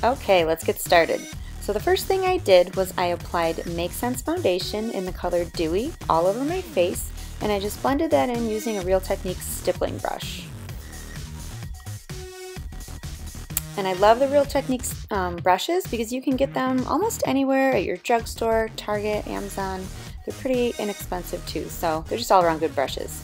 Okay, let's get started. So the first thing I did was I applied MakeSense foundation in the color Dewy all over my face, and I just blended that in using a Real Techniques stippling brush. And I love the Real Techniques brushes because you can get them almost anywhere at your drugstore, Target, Amazon. They're pretty inexpensive too, so they're just all around good brushes.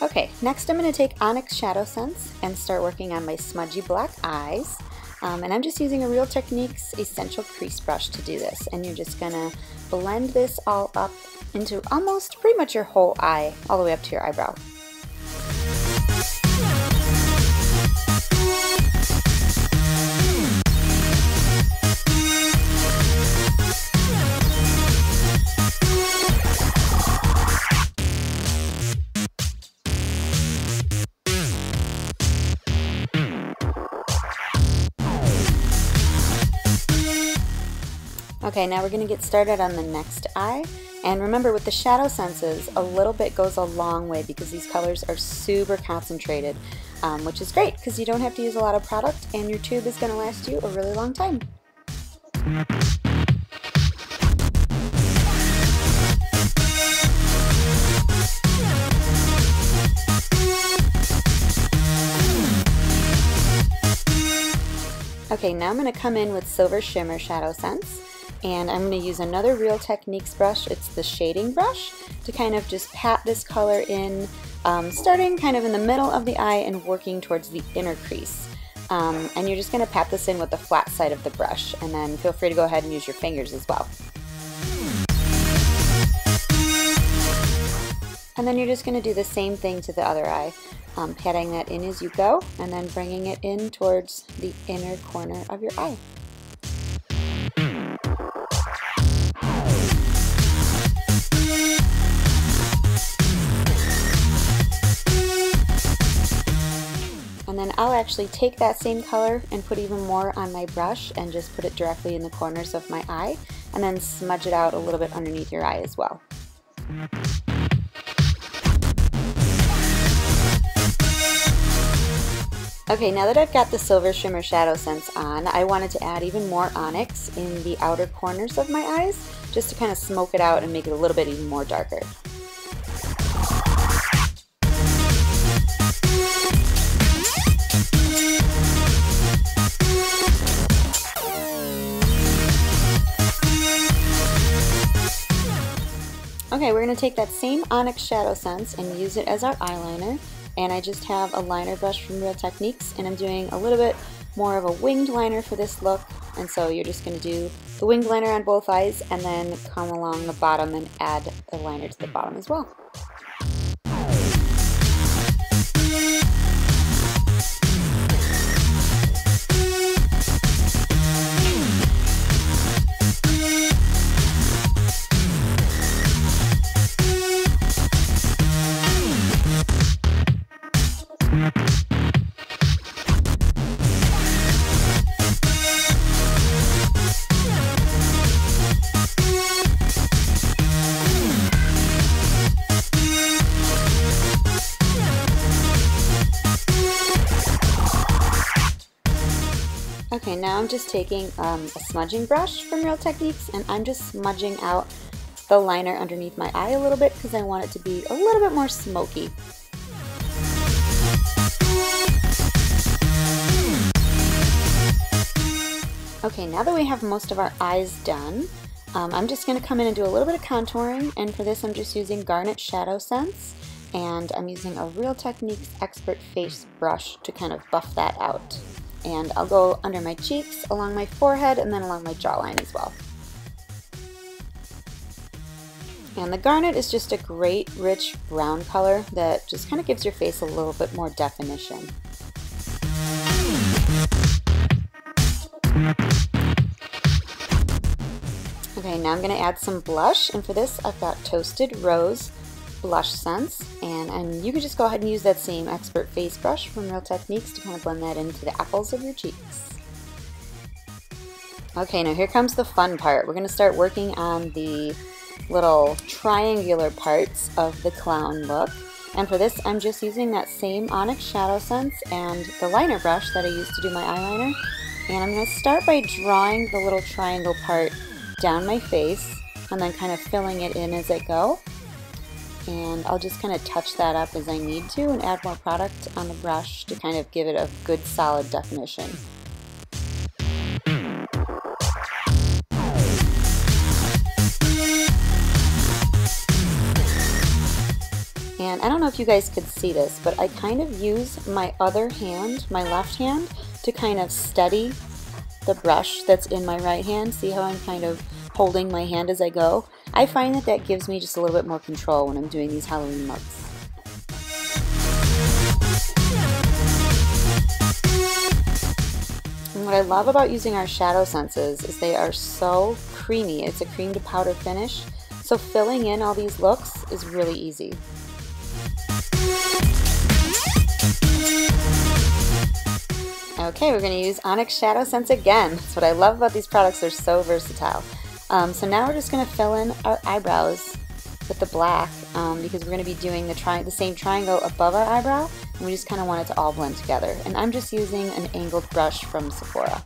Okay, next I'm going to take Onyx ShadowSense and start working on my smudgy black eyes. And I'm just using a Real Techniques Essential Crease brush to do this. And you're just going to blend this all up into almost pretty much your whole eye, all the way up to your eyebrow. Okay, now we're going to get started on the next eye. And remember, with the shadow senses, a little bit goes a long way because these colors are super concentrated, which is great because you don't have to use a lot of product and your tube is going to last you a really long time. Okay, now I'm going to come in with Silver Shimmer ShadowSense. And I'm going to use another Real Techniques brush. It's the shading brush to kind of just pat this color in, starting kind of in the middle of the eye and working towards the inner crease. And you're just going to pat this in with the flat side of the brush, and then feel free to go ahead and use your fingers as well. And then you're just going to do the same thing to the other eye, patting that in as you go, and then bringing it in towards the inner corner of your eye. And then I'll actually take that same color and put even more on my brush and just put it directly in the corners of my eye, and then smudge it out a little bit underneath your eye as well. Okay, now that I've got the Silver Shimmer ShadowSense on, I wanted to add even more Onyx in the outer corners of my eyes, just to kind of smoke it out and make it a little bit even more darker. Okay, we're going to take that same Onyx ShadowSense and use it as our eyeliner. And I just have a liner brush from Real Techniques, and I'm doing a little bit more of a winged liner for this look. And so you're just going to do the winged liner on both eyes and then come along the bottom and add the liner to the bottom as well. Okay, now I'm just taking a smudging brush from Real Techniques, and I'm just smudging out the liner underneath my eye a little bit because I want it to be a little bit more smoky. Okay, now that we have most of our eyes done, I'm just going to come in and do a little bit of contouring, and for this I'm just using Garnet ShadowSense, and I'm using a Real Techniques Expert Face brush to kind of buff that out. And I'll go under my cheeks, along my forehead, and then along my jawline as well. And the garnet is just a great rich brown color that just kind of gives your face a little bit more definition. Okay, now I'm going to add some blush, and for this I've got Toasted Rose BlushSense, and you can just go ahead and use that same Expert Face brush from Real Techniques to kind of blend that into the apples of your cheeks. Okay, now here comes the fun part. We're going to start working on the little triangular parts of the clown look. And for this, I'm just using that same Onyx ShadowSense and the liner brush that I used to do my eyeliner. And I'm going to start by drawing the little triangle part down my face and then kind of filling it in as I go. And I'll just kind of touch that up as I need to and add more product on the brush to kind of give it a good solid definition. And I don't know if you guys could see this, but I kind of use my other hand, my left hand, to kind of steady the brush that's in my right hand. See how I'm kind of holding my hand as I go? I find that that gives me just a little bit more control when I'm doing these Halloween looks. And what I love about using our shadow senses is they are so creamy. It's a cream to powder finish, so filling in all these looks is really easy. Okay, we're going to use Onyx ShadowSense again. That's what I love about these products, they're so versatile. So now we're just going to fill in our eyebrows with the black because we're going to be doing the same triangle above our eyebrow, and we just kind of want it to all blend together. And I'm just using an angled brush from Sephora.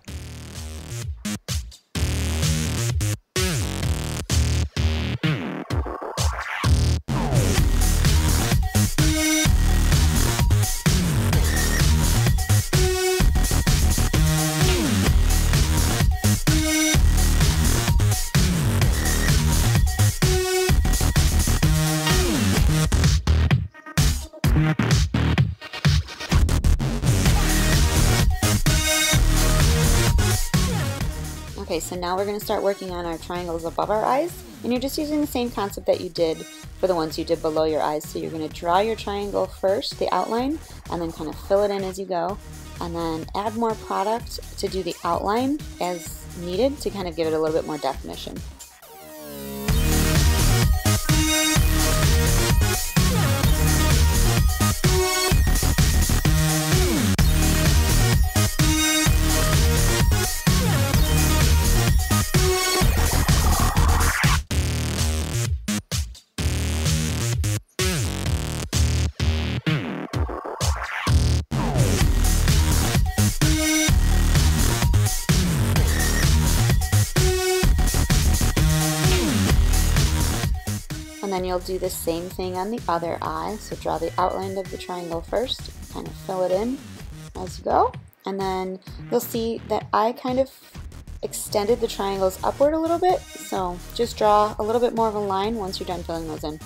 Okay, so now we're going to start working on our triangles above our eyes, and you're just using the same concept that you did for the ones you did below your eyes. So you're going to draw your triangle first, the outline, and then kind of fill it in as you go, and then add more product to do the outline as needed to kind of give it a little bit more definition. And then you'll do the same thing on the other eye. So draw the outline of the triangle first, kind of fill it in as you go. And then you'll see that I kind of extended the triangles upward a little bit. So just draw a little bit more of a line once you're done filling those in.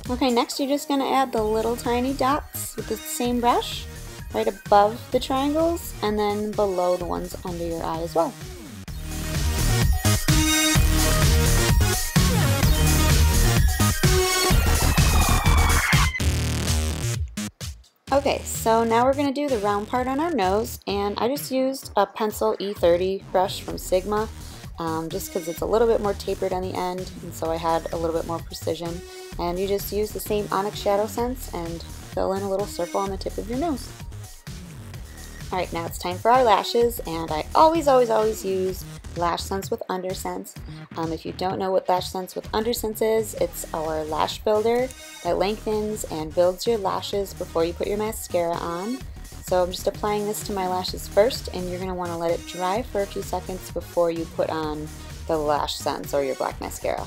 Okay, next you're just going to add the little tiny dots with the same brush right above the triangles and then below the ones under your eye as well. Okay, so now we're going to do the round part on our nose, and I just used a pencil E30 brush from Sigma. Just because it's a little bit more tapered on the end, and so I had a little bit more precision. And you just use the same Onyx ShadowSense and fill in a little circle on the tip of your nose. Alright, now it's time for our lashes, and I always use LashSense with Undersense. If you don't know what LashSense with Undersense is, it's our lash builder that lengthens and builds your lashes before you put your mascara on. So I'm just applying this to my lashes first, and you're going to want to let it dry for a few seconds before you put on the LashSense or your black mascara.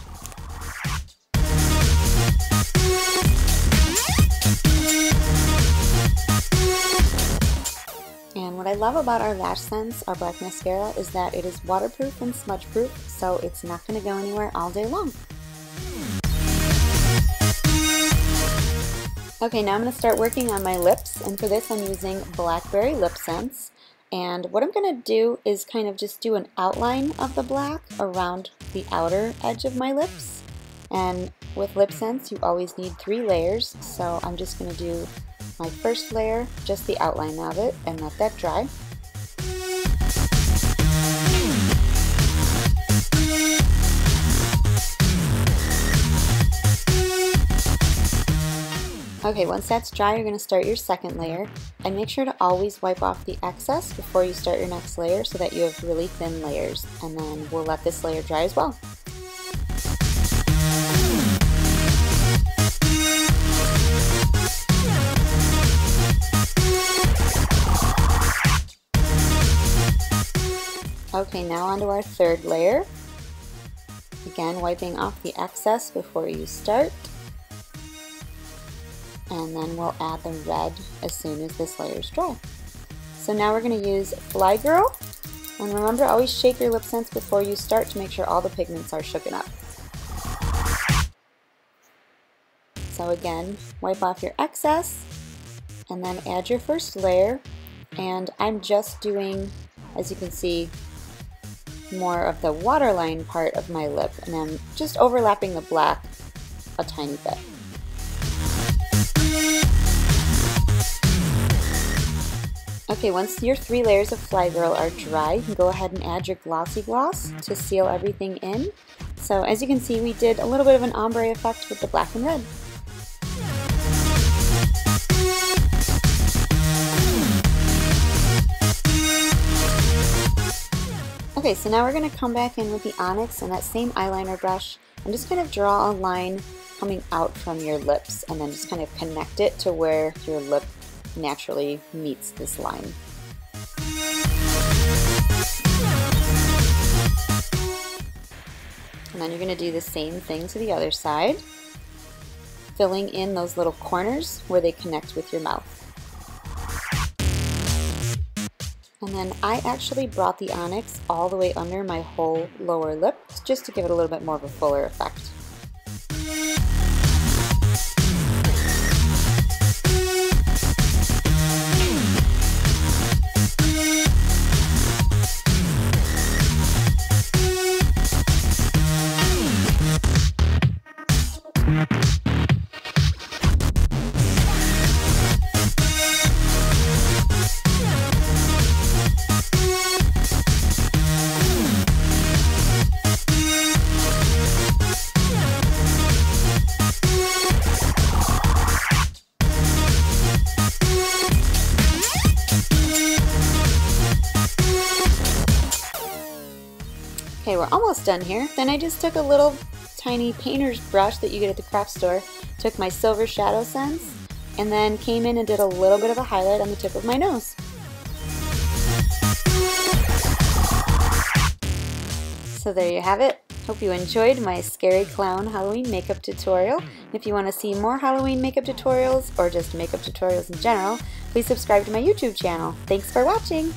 And what I love about our LashSense, our black mascara, is that it is waterproof and smudge proof, so it's not going to go anywhere all day long. Okay, now I'm going to start working on my lips, and for this I'm using Blackberry LipSense. And what I'm going to do is kind of just do an outline of the black around the outer edge of my lips. And with LipSense you always need 3 layers, so I'm just going to do my first layer, just the outline of it, and let that dry. Okay, once that's dry, you're going to start your second layer, and make sure to always wipe off the excess before you start your next layer so that you have really thin layers, and then we'll let this layer dry as well. Okay, now onto our third layer. Again, wiping off the excess before you start. And then we'll add the red as soon as this layer is dry. So now we're going to use Fly Girl. And remember, always shake your LipSense before you start to make sure all the pigments are shooken up. So again, wipe off your excess and then add your first layer. And I'm just doing, as you can see, more of the waterline part of my lip, and I'm just overlapping the black a tiny bit. Okay, once your 3 layers of Fly Girl are dry, you can go ahead and add your Glossy Gloss to seal everything in. So as you can see, we did a little bit of an ombre effect with the black and red. Okay, so now we're going to come back in with the Onyx and that same eyeliner brush and just kind of draw a line coming out from your lips and then just kind of connect it to where your lip naturally meets this line. And then you're going to do the same thing to the other side, filling in those little corners where they connect with your mouth. And then I actually brought the Onyx all the way under my whole lower lip just to give it a little bit more of a fuller effect. Okay, we're almost done here. Then I just took a little tiny painter's brush that you get at the craft store, took my silver ShadowSense, and then came in and did a little bit of a highlight on the tip of my nose. So there you have it. Hope you enjoyed my Scary Clown Halloween makeup tutorial. If you want to see more Halloween makeup tutorials or just makeup tutorials in general, please subscribe to my YouTube channel. Thanks for watching!